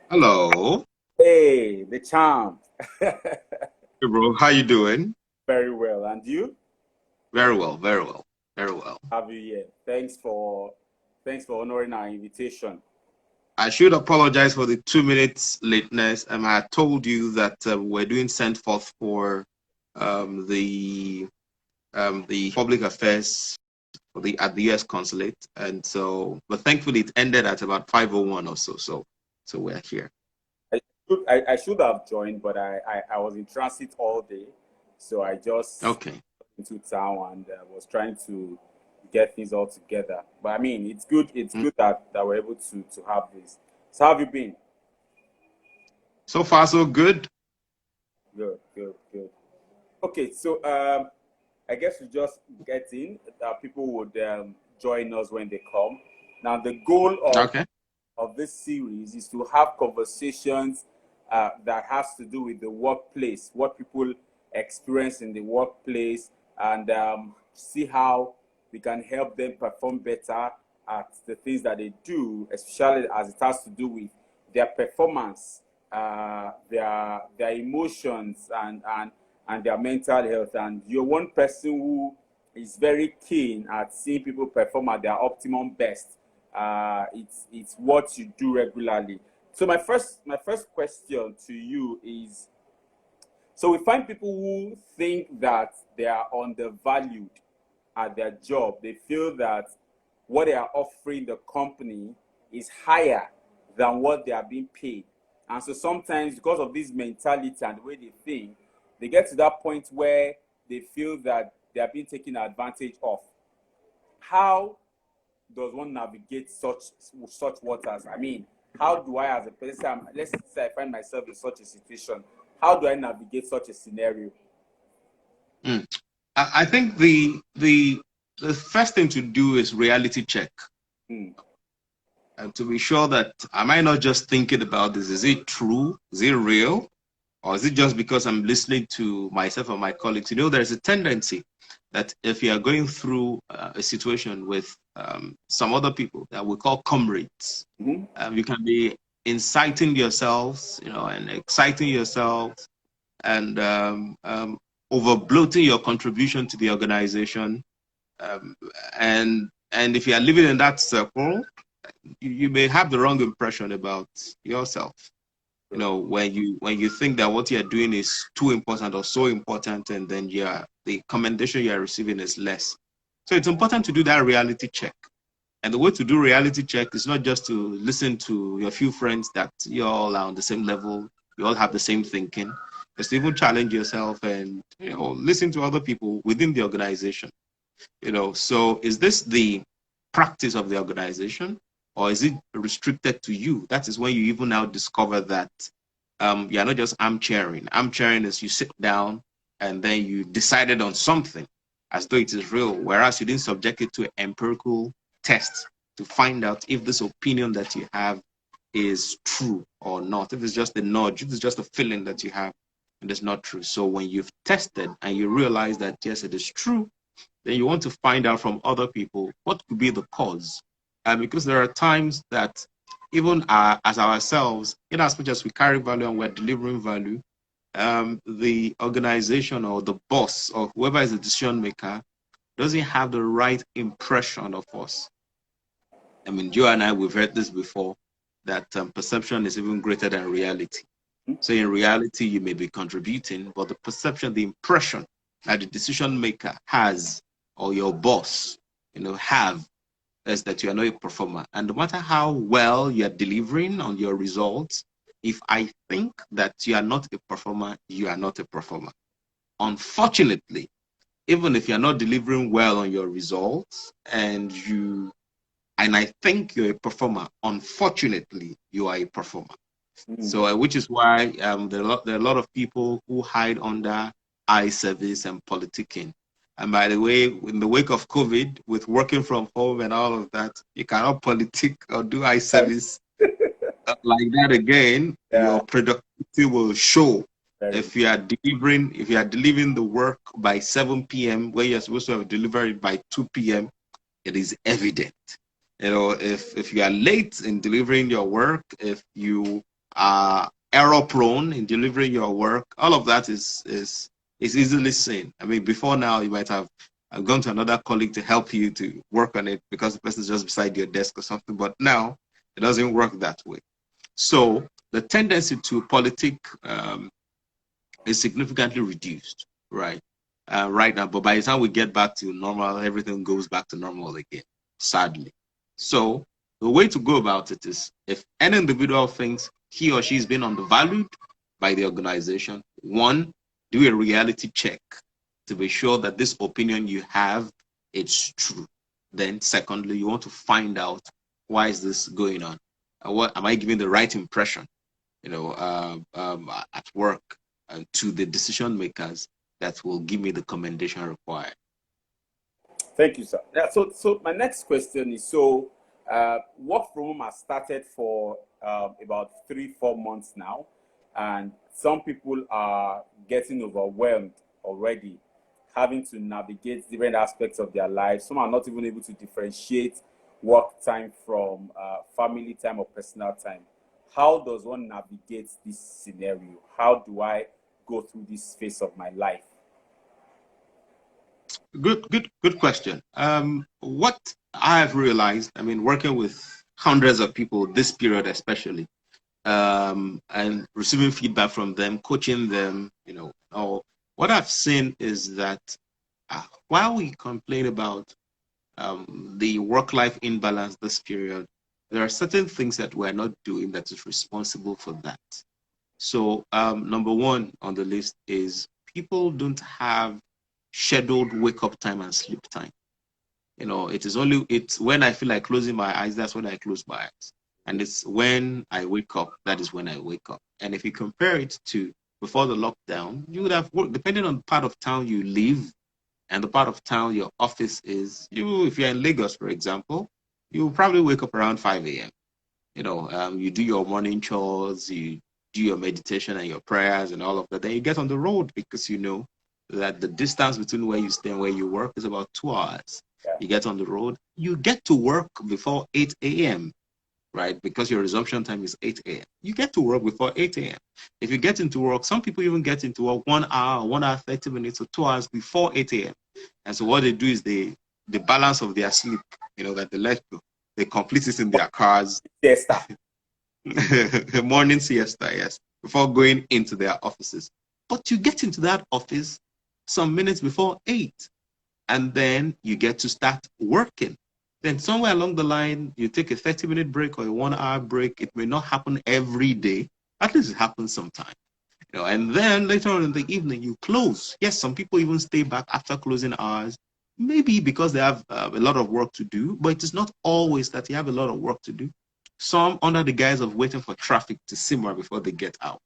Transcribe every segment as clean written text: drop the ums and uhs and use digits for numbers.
Hello. Hey, the champ. Hey, bro. How you doing? Very well. And you? Very well, very well, very well. Have you here? Thanks for honoring our invitation. I should apologize for the 2 minutes lateness. I told you that we're doing send forth for um, the the public affairs for the at the U.S. consulate, and so but thankfully it ended at about 5:01 or so. So we're here. I should have joined, but I was in transit all day, so I just Okay. into town and was trying to get things all together. But I mean, it's good. It's Mm. good that we're able to have this. So how have you been? So far, so good. Good, good, good. Okay, so I guess we just get in. People would join us when they come. Now, the goal Okay. of this series is to have conversations that has to do with the workplace, what people experience in the workplace, and see how we can help them perform better at the things that they do, especially as it has to do with their performance, their emotions, and their mental health. And you're one person who is very keen at seeing people perform at their optimum best. It's what you do regularly. So my first question to you is: so we find people who think that they are undervalued at their job. They feel that what they are offering the company is higher than what they are being paid. And so sometimes, because of this mentality and the way they think, they get to that point where they feel that they are being taken advantage of. How does one navigate such waters? I mean, how do I, as a person, let's say I find myself in such a situation, how do I navigate such a scenario? Mm. I think the first thing to do is reality check. Hmm. And to be sure that am I not just thinking about this? Is it true? Is it real? Or is it just because I'm listening to myself and my colleagues? You know, there's a tendency that if you are going through a situation with some other people that we call comrades, Mm-hmm. you can be inciting yourselves, you know, and exciting yourselves and over bloating your contribution to the organization. Um, and if you are living in that circle, you may have the wrong impression about yourself. You know, when you think that what you're doing is too important or so important, and then the commendation you're receiving is less. So it's important to do that reality check. And the way to do reality check is not just to listen to your few friends that you all are on the same level, you all have the same thinking. Just even challenge yourself and listen to other people within the organization. So is this the practice of the organization, or is it restricted to you? That is when you even now discover that you're not just armchairing. Armchairing is you sit down and then you decided on something as though it is real, whereas you didn't subject it to an empirical test to find out if this opinion that you have is true or not. If it's just a nudge, if it's just a feeling that you have, and it's not true. So when you've tested and you realize that yes, it is true, then you want to find out from other people what could be the cause. Because there are times that even as ourselves, in as much as we carry value and we're delivering value, the organization or the boss or whoever is the decision maker doesn't have the right impression of us. I mean, you and I, we've heard this before, that perception is even greater than reality. So in reality, you may be contributing, but the perception, the impression that the decision maker has or your boss, have is that you are not a performer. And no matter how well you are delivering on your results, if I think that you are not a performer, you are not a performer. Unfortunately, even if you're not delivering well on your results and I think you're a performer, unfortunately, you are a performer. Mm. So, which is why there are a lot of people who hide under eye service and politicking. And by the way, in the wake of COVID, with working from home and all of that, you cannot politic or do eye service like that again. Yeah, Your productivity will show. very. If you are delivering the work by 7 p.m., where you're supposed to have delivered it by 2 p.m., it is evident. You know, if you are late in delivering your work, if you are error prone in delivering your work, all of that is easily seen. I mean, before now you might have gone to another colleague to help you to work on it because the person is just beside your desk or something, but now it doesn't work that way. So the tendency to politic is significantly reduced, right? Right now, but by the time we get back to normal, everything goes back to normal again, sadly. So the way to go about it is, if any individual thinks he or she is being undervalued by the organization, one, do a reality check to be sure that this opinion you have, it's true. Then secondly, you want to find out, why is this going on? What am I giving the right impression, at work, to the decision makers that will give me the commendation required? Thank you, sir. Yeah, so my next question is, so work from home has started for about 3-4 months now, and some people are getting overwhelmed already, having to navigate different aspects of their lives. Some are not even able to differentiate work time from family time or personal time. How does one navigate this scenario? How do I go through this phase of my life? Good question. What I've realized, I mean, working with hundreds of people this period especially, and receiving feedback from them, coaching them, what I've seen is that while we complain about the work-life imbalance this period, there are certain things that we're not doing that is responsible for that. So number one on the list is, people don't have scheduled wake up time and sleep time. It's when I feel like closing my eyes, that's when I close my eyes. And it's when I wake up, that is when I wake up. And if you compare it to before the lockdown, you would have worked, depending on the part of town you live and the part of town your office is. If you're in Lagos, for example, you probably wake up around 5 a.m. You do your morning chores, you do your meditation and your prayers and all of that. Then you get on the road, because you know that the distance between where you stay and where you work is about 2 hours. Yeah. You get on the road, you get to work before 8 a.m., right? Because your resumption time is 8 a.m. You get to work before 8 a.m. If you get into work, some people even get into work 1 hour, 30 minutes, or 2 hours before 8 a.m. And so what they do is the balance of their sleep, that they let go, they complete it in their cars. Siesta. Morning siesta, yes, before going into their offices. But you get into that office some minutes before 8, and then you get to start working. Then somewhere along the line, you take a 30-minute break or a 1 hour break. It may not happen every day. At least it happens sometime. And then later on in the evening, you close. Yes, some people even stay back after closing hours, maybe because they have a lot of work to do, but it is not always that you have a lot of work to do. Some under the guise of waiting for traffic to simmer before they get out.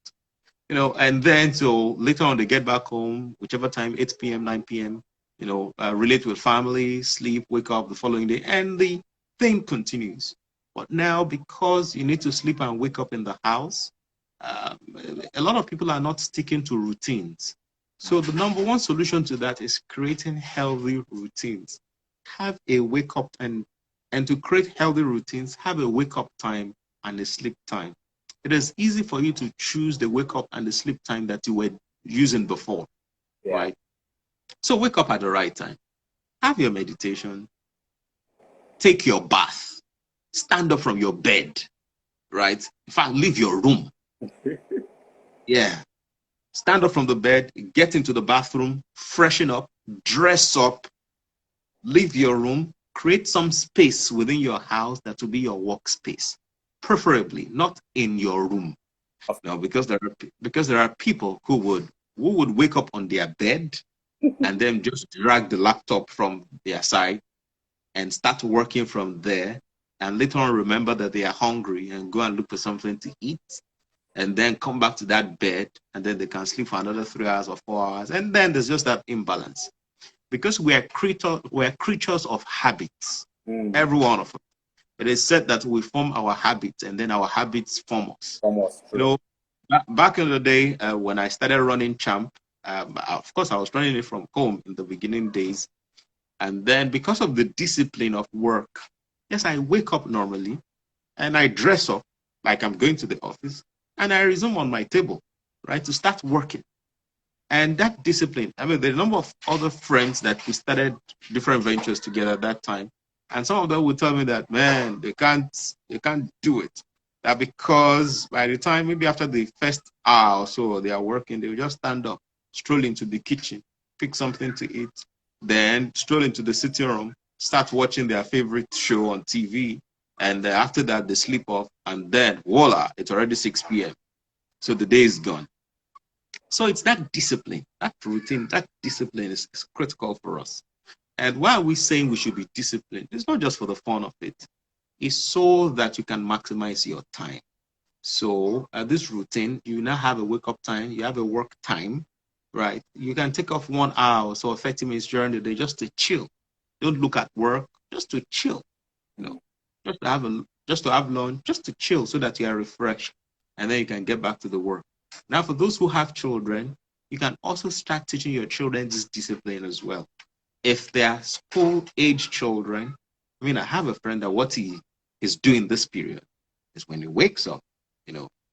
And then so later on they get back home, whichever time, 8 p.m., 9 p.m., relate with family, sleep, wake up the following day, and the thing continues. But now, because you need to sleep and wake up in the house, uh, a lot of people are not sticking to routines. So the number one solution to that is creating healthy routines. Have a wake up, and to create healthy routines, have a wake up time and a sleep time. It is easy for you to choose the wake up and the sleep time that you were using before, Yeah. right? So wake up at the right time, have your meditation, take your bath, stand up from your bed, right? In fact, leave your room. Yeah. Stand up from the bed, get into the bathroom, freshen up, dress up, leave your room, create some space within your house that will be your workspace, preferably not in your room. Now, because there are people who would wake up on their bed and then just drag the laptop from their side and start working from there, and later on remember that they are hungry and go and look for something to eat, and then come back to that bed, and then they can sleep for another 3 hours or 4 hours, and then there's just that imbalance. Because we're creatures of habits, Mm. every one of us. It is said that we form our habits, and then our habits form us. Almost You true. know, back in the day, when I started running Champ, of course, I was running it from home in the beginning days. And then because of the discipline of work, Yes, I wake up normally and I dress up like I'm going to the office and I resume on my table, right, to start working. And that discipline, I mean, the number of other friends that we started different ventures together at that time, and some of them would tell me that, man, they can't do it. That because by the time, maybe after the first hour or so they are working, they will just stand up, stroll into the kitchen, pick something to eat, then stroll into the sitting room, start watching their favorite show on TV, and after that they sleep off, and then voila, it's already 6 p.m. So the day is gone. So it's that discipline, that routine, that discipline is critical for us. And why are we saying we should be disciplined? It's not just for the fun of it. It's so that you can maximize your time. So this routine, you now have a wake up time, you have a work time, right? You can take off 1 hour or so, 30 minutes during the day just to chill. Don't look at work, just to chill, you know, just to have lunch, just to chill so that you are refreshed and then you can get back to the work. Now, for those who have children, you can also start teaching your children this discipline as well. If they are school age children, I mean, I have a friend that what he is doing this period is when he wakes up,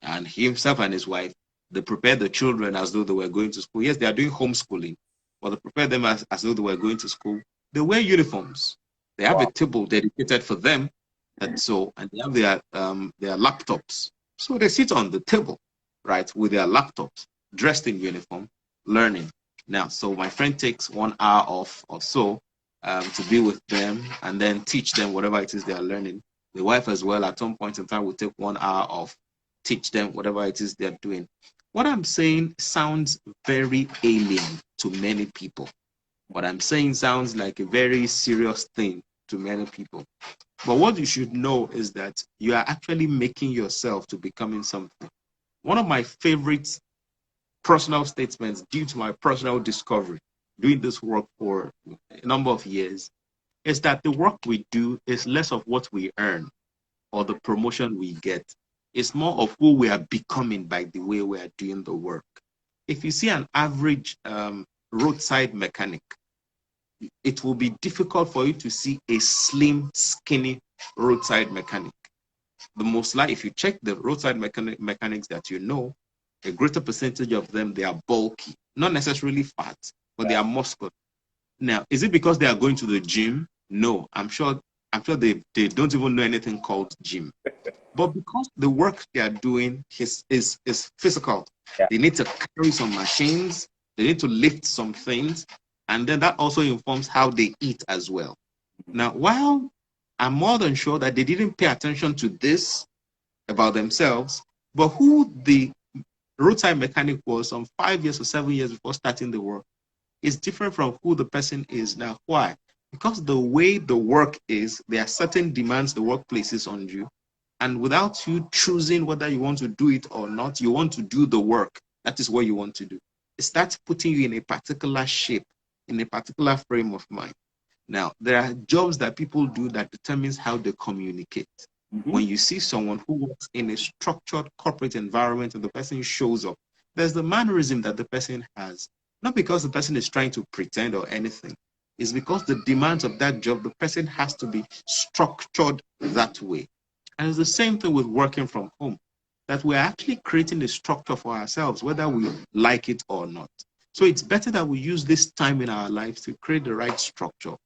and he himself and his wife, they prepare the children as though they were going to school. Yes, they are doing homeschooling, but they prepare them as though they were going to school. They wear uniforms. They have a Wow. table dedicated for them, and they have their laptops. So they sit on the table, right, with their laptops, dressed in uniform, learning. Now, so my friend takes 1 hour off or so to be with them and then teach them whatever it is they are learning. The wife as well, at some point in time, will take 1 hour off, teach them whatever it is they're doing. What I'm saying sounds very alien to many people. What I'm saying sounds like a very serious thing to many people. But what you should know is that you are actually making yourself to becoming something. One of my favorite personal statements due to my personal discovery doing this work for a number of years is that the work we do is less of what we earn or the promotion we get. It's more of who we are becoming by the way we are doing the work. If you see an average roadside mechanic, it will be difficult for you to see a slim, skinny roadside mechanic. The most like, if you check the roadside mechanics that you know, a greater percentage of them, they are bulky, not necessarily fat, but they Yeah. are muscular. Now, is it because they are going to the gym? No, I'm sure they don't even know anything called gym. But because the work they are doing is physical, Yeah. they need to carry some machines, they need to lift some things, and then that also informs how they eat as well. Now, while I'm more than sure that they didn't pay attention to this about themselves, but who the roadside mechanic was some 5 years or 7 years before starting the work is different from who the person is now. Why? Because the way the work is, there are certain demands the work places on you. And without you choosing whether you want to do it or not, you want to do the work. That is what you want to do. It starts putting you in a particular shape, in a particular frame of mind. Now, there are jobs that people do that determines how they communicate. Mm-hmm. When you see someone who works in a structured corporate environment and the person shows up, there's the mannerism that the person has. Not because the person is trying to pretend or anything. It's because the demands of that job, the person has to be structured that way. And it's the same thing with working from home, that we're actually creating a structure for ourselves, whether we like it or not. So it's better that we use this time in our lives to create the right structure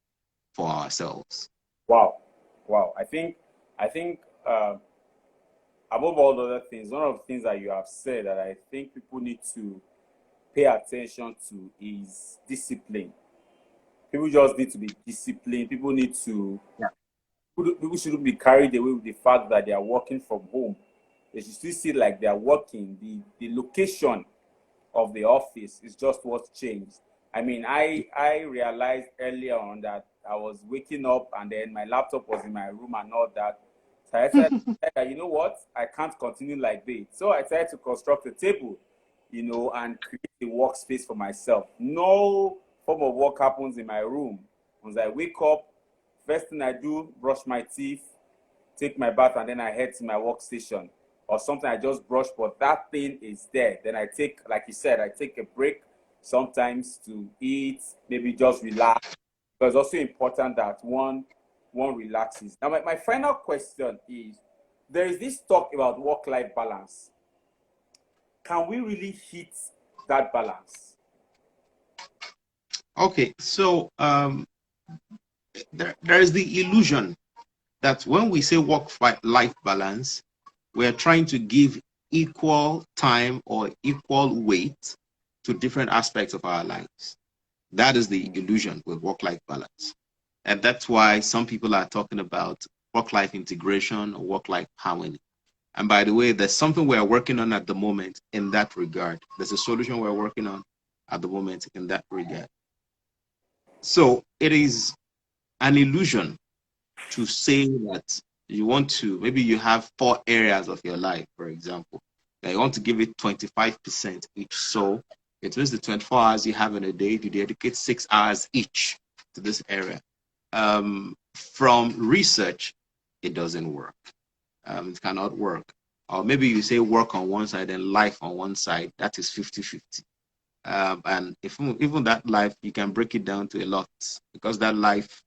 for ourselves. Wow. Wow. I think above all other things, one of the things that you have said that I think people need to pay attention to is discipline. People just need to be disciplined. People need to Yeah. people shouldn't be carried away with the fact that they are working from home. They should still see like they are working. The location of the office is just what's changed. I mean, I realized earlier on that I was waking up and then my laptop was in my room and all that. So I said, you know what? I can't continue like this. So I tried to construct a table, and create a workspace for myself. No form of work happens in my room. Once I wake up, first thing I do, brush my teeth, take my bath, and then I head to my workstation. Or something I just brush, but that thing is there. Then I take, like you said, I take a break sometimes to eat, maybe just relax. Because it's also important that one, one relaxes. Now, my final question is, there is this talk about work-life balance. Can we really hit that balance? Okay, so there is the illusion that when we say work-life balance, we're trying to give equal time or equal weight to different aspects of our lives. That is the illusion with work-life balance. And that's why some people are talking about work-life integration or work-life harmony. And by the way, there's something we're working on at the moment in that regard. There's a solution we're working on at the moment in that regard. So it is an illusion to say that you want to, maybe you have 4 areas of your life, for example, that you want to give it 25% each. So it means the 24 hours you have in a day, you dedicate 6 hours each to this area. From research, it doesn't work. It cannot work. Or maybe you say work on one side and life on one side, that is 50-50. And if even that life, you can break it down to a lot, because that life,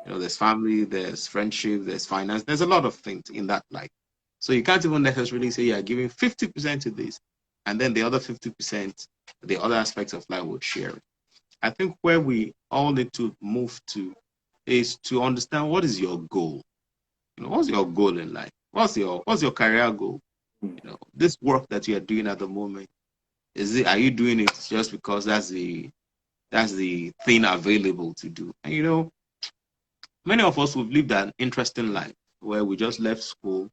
there's family, there's friendship, there's finance, there's a lot of things in that life. So you can't even necessarily say you're giving 50% to this, and then the other 50%, the other aspects of life would share it. I think where we all need to move to is to understand, what is your goal? What's your goal in life? What's your career goal? This work that you are doing at the moment, are you doing it just because that's the thing available to do? And many of us, have lived an interesting life where we just left school.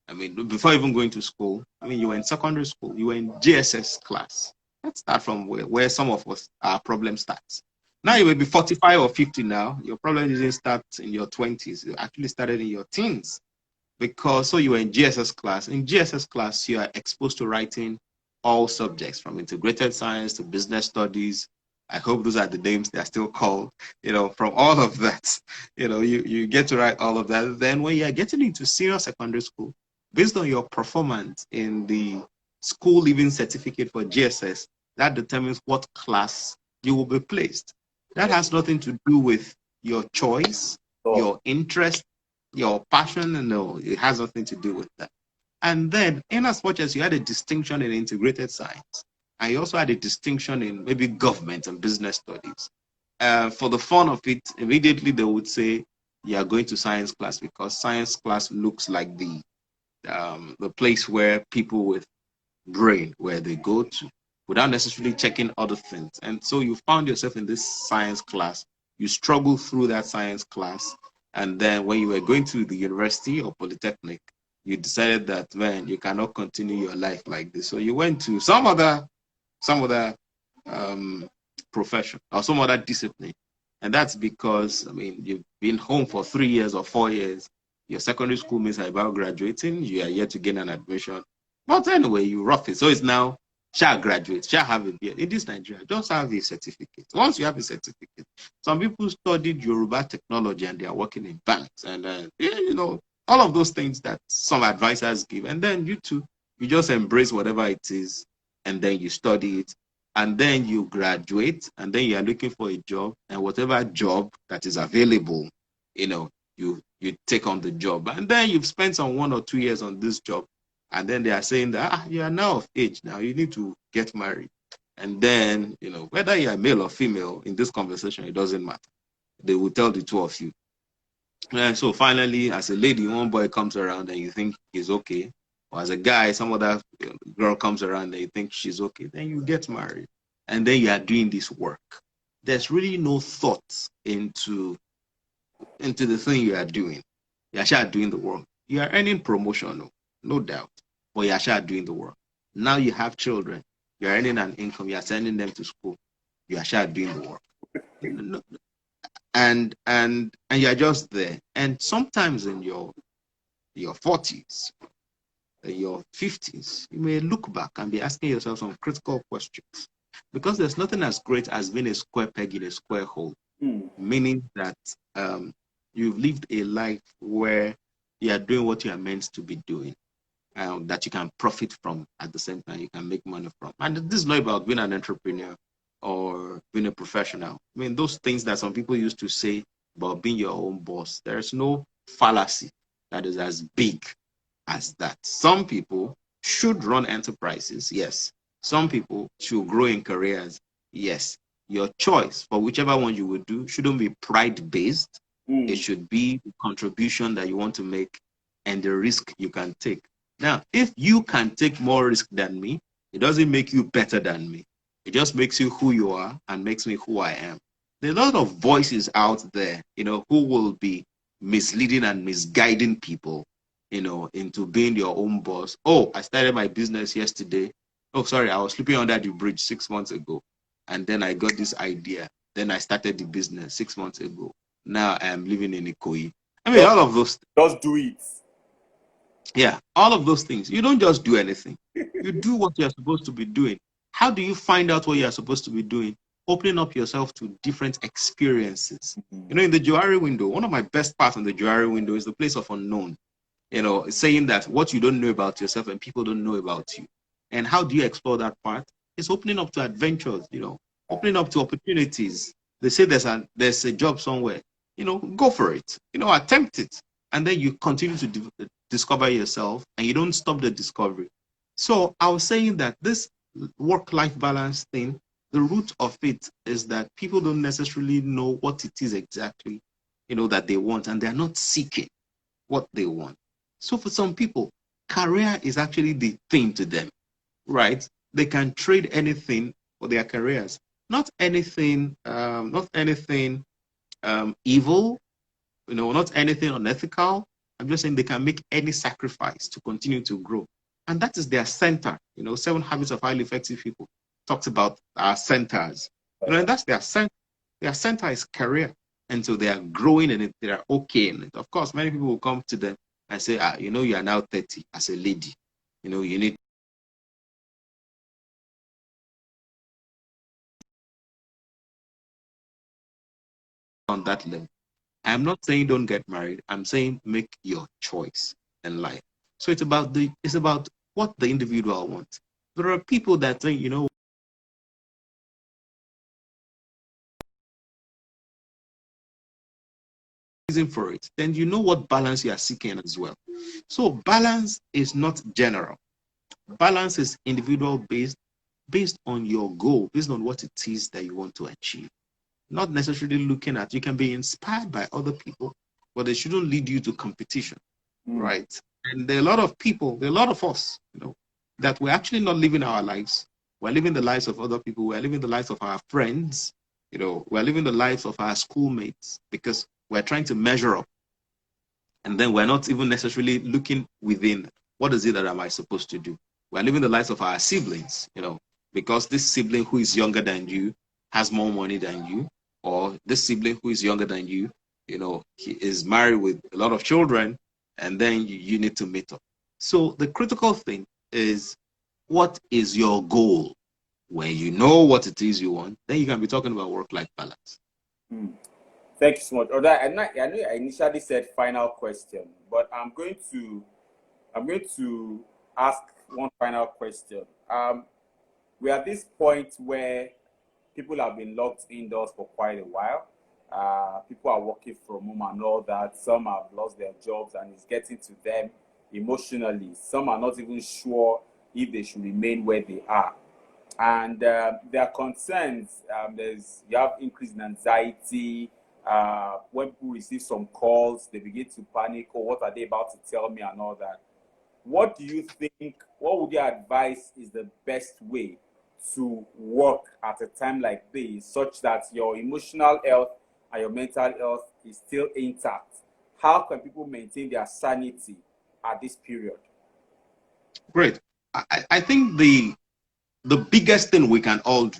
I mean, before even going to school, I mean, you were in secondary school, you were in GSS class. Let's start from where some of us, our problem starts. Now you may be 45 or 50 now. Your problem didn't start in your 20s. It actually started in your teens. Because so you were in GSS class. In GSS class, you are exposed to writing all subjects, from integrated science to business studies. I hope those are the names they are still called. From all of that, you get to write all of that. Then when you are getting into senior secondary school, based on your performance in the school leaving certificate for GSS, that determines what class you will be placed. That has nothing to do with your choice, So, your interest, your passion. No, it has nothing to do with that. And then, in as much as you had a distinction in integrated science, and you also had a distinction in maybe government and business studies, for the fun of it, immediately they would say you are going to science class, because science class looks like the place where people with brain, where they go to, without necessarily checking other things. And so you found yourself in this science class. You struggled through that science class. And then when you were going to the university or polytechnic, you decided that, man, you cannot continue your life like this. So you went to some other profession or some other discipline. And that's because, I mean, you've been home for 3 years or 4 years. Your secondary school mates are about graduating. You are yet to gain an admission. But anyway, you rough it. So it's now, shall graduate, shall have a beard. In this Nigeria, just have a certificate. Once you have a certificate, some people studied Yoruba technology and they are working in banks. And, all of those things that some advisors give. And then you too, you just embrace whatever it is, and then you study it, and then you graduate, and then you are looking for a job, and whatever job that is available, you take on the job, and then you've spent some 1 or 2 years on this job, and then they are saying that you are now of age, now you need to get married. And then, whether you are male or female in this conversation, it doesn't matter. They will tell the two of you. And so finally, as a lady, one boy comes around and you think he's okay, or as a guy, some other girl comes around and you think she's okay, then you get married, and then you are doing this work. There's really no thought into the thing you are doing. You are sure doing the work. You are earning promotion, no doubt, but you are sure doing the work. Now you have children. You are earning an income. You are sending them to school. You are sure doing the work. No, and you're just there. And sometimes in your 40s, your 50s, you may look back and be asking yourself some critical questions, because there's nothing as great as being a square peg in a square hole. Meaning that you've lived a life where you are doing what you are meant to be doing, that you can profit from at the same time, you can make money from. And this is not about being an entrepreneur or being a professional. I mean, those things that some people used to say about being your own boss. There's no fallacy that is as big as that. Some people should run enterprises, yes. Some people should grow in careers, yes. Your choice for whichever one you would do shouldn't be pride based. It should be the contribution that you want to make and the risk you can take. Now, if you can take more risk than me, it doesn't make you better than me. It just makes you who you are and makes me who I am. There are a lot of voices out there, who will be misleading and misguiding people, into being your own boss. Oh, I started my business yesterday. Oh, sorry, I was sleeping under the bridge 6 months ago. And then I got this idea. Then I started the business 6 months ago. Now I am living in Ikoyi. I mean, all of those. Just do it. Yeah, all of those things. You don't just do anything. You do what you're supposed to be doing. How do you find out what you're supposed to be doing? Opening up yourself to different experiences. In the jewelry window, one of my best parts in the jewelry window is the place of unknown. Saying that what you don't know about yourself and people don't know about you. And how do you explore that part? It's opening up to adventures, opening up to opportunities. They say there's a job somewhere, go for it, attempt it. And then you continue to discover yourself and you don't stop the discovery. So I was saying that this work-life balance thing, the root of it is that people don't necessarily know what it is exactly, that they want, and they're not seeking what they want. So for some people, career is actually the thing to them, right? They can trade anything for their careers. Not anything, evil, not anything unethical. I'm just saying they can make any sacrifice to continue to grow. And that is their center. 7 Habits of Highly Effective People talks about our centers. And that's their center. Their center is career. And so they are growing in it. They are okay in it. Of course, many people will come to them and say, you are now 30 as a lady. You need on that level. I'm not saying don't get married. I'm saying make your choice in life. So it's about what the individual wants. There are people that think, reason for it, then you know what balance you are seeking as well. So balance is not general. Balance is individual based on your goal, based on what it is that you want to achieve. Not necessarily looking at, you can be inspired by other people, but they shouldn't lead you to competition, right? And there are a lot of people, there are a lot of us, that we're actually not living our lives. We're living the lives of other people. We're living the lives of our friends. We're living the lives of our schoolmates because we're trying to measure up. And then we're not even necessarily looking within, what is it that am I supposed to do? We're living the lives of our siblings, because this sibling who is younger than you has more money than you, or this sibling who is younger than you, he is married with a lot of children, and then you need to meet up. So the critical thing is, what is your goal? When you know what it is you want, then you can be talking about work-life balance. Thank you so much. Although I know I initially said final question, but I'm going to ask one final question. We're at this point where people have been locked indoors for quite a while. People are working from home and all that. Some have lost their jobs and it's getting to them emotionally. Some are not even sure if they should remain where they are. And there are concerns. You have increased in anxiety. When people receive some calls, they begin to panic. Oh, what are they about to tell me and all that? What do you think, what would you advise is the best way to work at a time like this, such that your emotional health and your mental health is still intact? How can people maintain their sanity at this period? Great. I think the biggest thing we can all do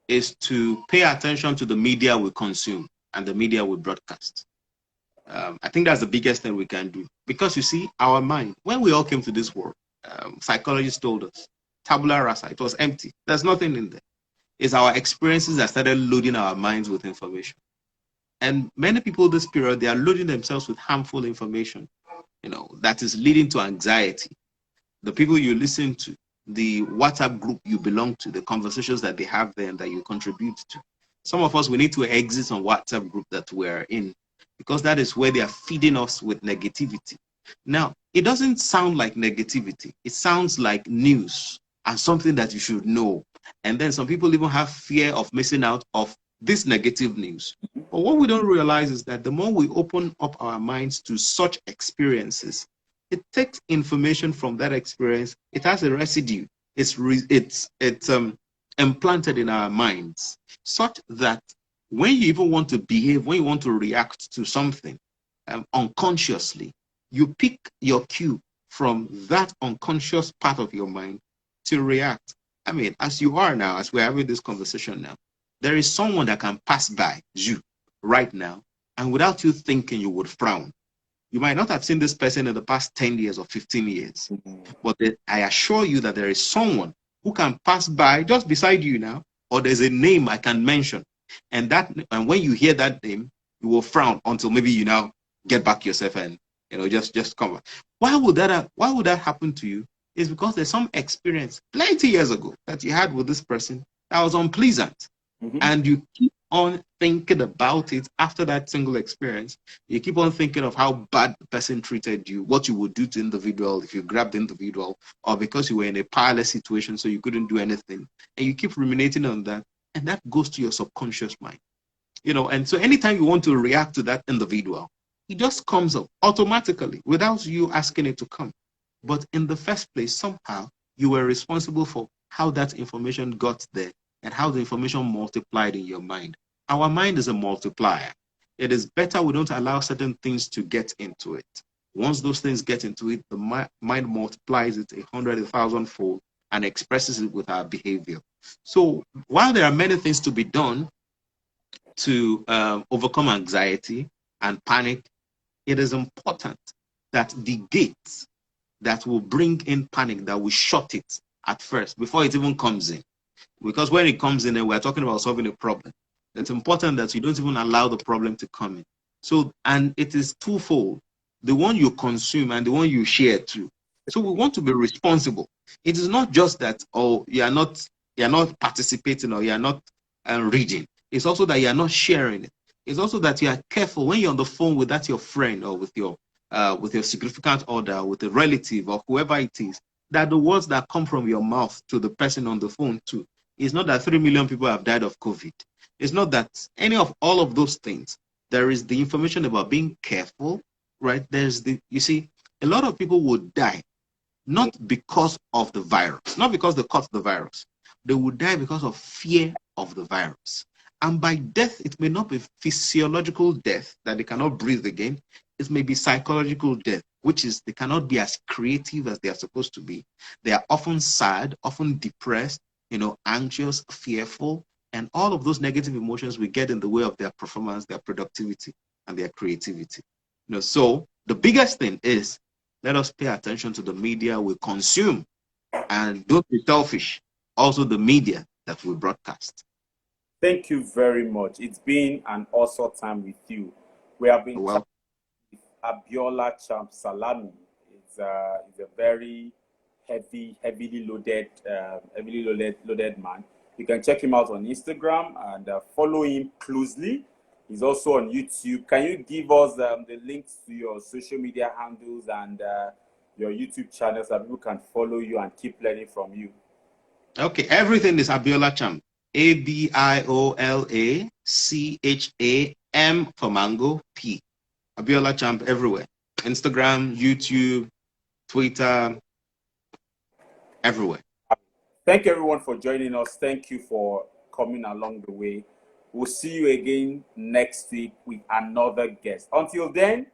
is to pay attention to the media we consume and the media we broadcast. I think that's the biggest thing we can do, because you see, our mind, when we all came to this world, psychologists told us, tabula rasa, it was empty. There's nothing in there. It's our experiences that started loading our minds with information. And many people this period, they are loading themselves with harmful information, that is leading to anxiety. The people you listen to, the WhatsApp group you belong to, the conversations that they have there and that you contribute to, Some of us, we need to exit some WhatsApp group that we're in, because that is where they are feeding us with negativity. Now, it doesn't sound like negativity. It sounds like news and something that you should know. And then some people even have fear of missing out of this negative news. But what we don't realize is that the more we open up our minds to such experiences, it takes information from that experience. It has a residue. It's implanted in our minds, such that when you even want to behave, when you want to react to something unconsciously, you pick your cue from that unconscious part of your mind to react. I mean, as you are now, as we're having this conversation now, there is someone that can pass by you right now, and without you thinking, you would frown. You might not have seen this person in the past 10 years or 15 years, but I assure you that there is someone who can pass by just beside you now, or there's a name I can mention. And when you hear that name, you will frown until maybe you now get back yourself and just come back. Why would that happen to you? Is because there's some experience plenty years ago that you had with this person that was unpleasant. And you keep on thinking about it after that single experience. You keep on thinking of how bad the person treated you, what you would do to the individual if you grabbed the individual, or because you were in a powerless situation so you couldn't do anything. And you keep ruminating on that, and that goes to your subconscious mind. And so anytime you want to react to that individual, it just comes up automatically without you asking it to come. But in the first place, somehow you were responsible for how that information got there and how the information multiplied in your mind. Our mind is a multiplier. It is better we don't allow certain things to get into it. Once those things get into it, the mind multiplies it 100, 1,000-fold and expresses it with our behavior. So while there are many things to be done to overcome anxiety and panic, it is important that the gates that will bring in panic, that we shut it at first before it even comes in. Because when it comes in, and we're talking about solving a problem, it's important that you don't even allow the problem to come in. So, and it is twofold: the one you consume and the one you share too. So we want to be responsible. It is not just that, oh, you're not participating or you're not reading. It's also that you're not sharing it. It's also that you are careful when you're on the phone with that your friend or with your significant other, with a relative or whoever it is, that the words that come from your mouth to the person on the phone too. It's not that 3 million people have died of COVID. It's not that any of all of those things. There is the information about being careful, right? You see, a lot of people would die, not because of the virus, not because they caught the virus. They would die because of fear of the virus. And by death, it may not be physiological death, that they cannot breathe again. It may be psychological death, which is they cannot be as creative as they are supposed to be. They are often sad, often depressed, anxious, fearful, and all of those negative emotions will get in the way of their performance, their productivity, and their creativity. So the biggest thing is, let us pay attention to the media we consume, and don't be selfish. Also, the media that we broadcast. Thank you very much. It's been an awesome time with you. We have been chatting with Abiola CHAMP Salami. It's a very heavily loaded man. You can check him out on Instagram and follow him closely. He's also on YouTube. Can you give us the links to your social media handles and your YouTube channel so that people can follow you and keep learning from you? Okay, everything is Abiola CHAMP. ABIOLACHAM for mango, P. Abiola CHAMP everywhere. Instagram, YouTube, Twitter, everywhere. Thank you everyone for joining us. Thank you for coming along the way. We'll see you again next week with another guest. Until then,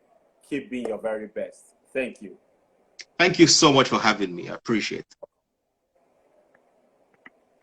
keep being your very best. Thank you. Thank you so much for having me. I appreciate it.